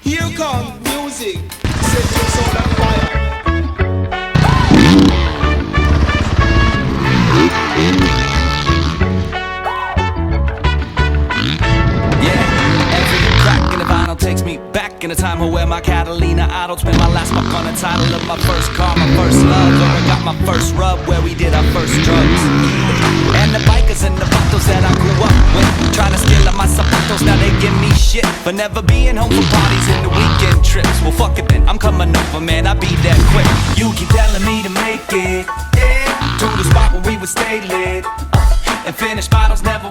Here comes music, set your soul on fire. Yeah, every crack in the vinyl takes me back in a time where my Catalina idol spent my last buck on the title of my first car, my first love, where I got my first rub, where we did our first drugs. And the bikers and the vatos that I grew up with, trying to steal up my zapatos, now they give me shit for never being home for parties and the weekend trips. Well fuck it then, I'm coming over man, I'll be there quick. You keep telling me to make it, yeah, to the spot where we would stay lit, and finish bottles never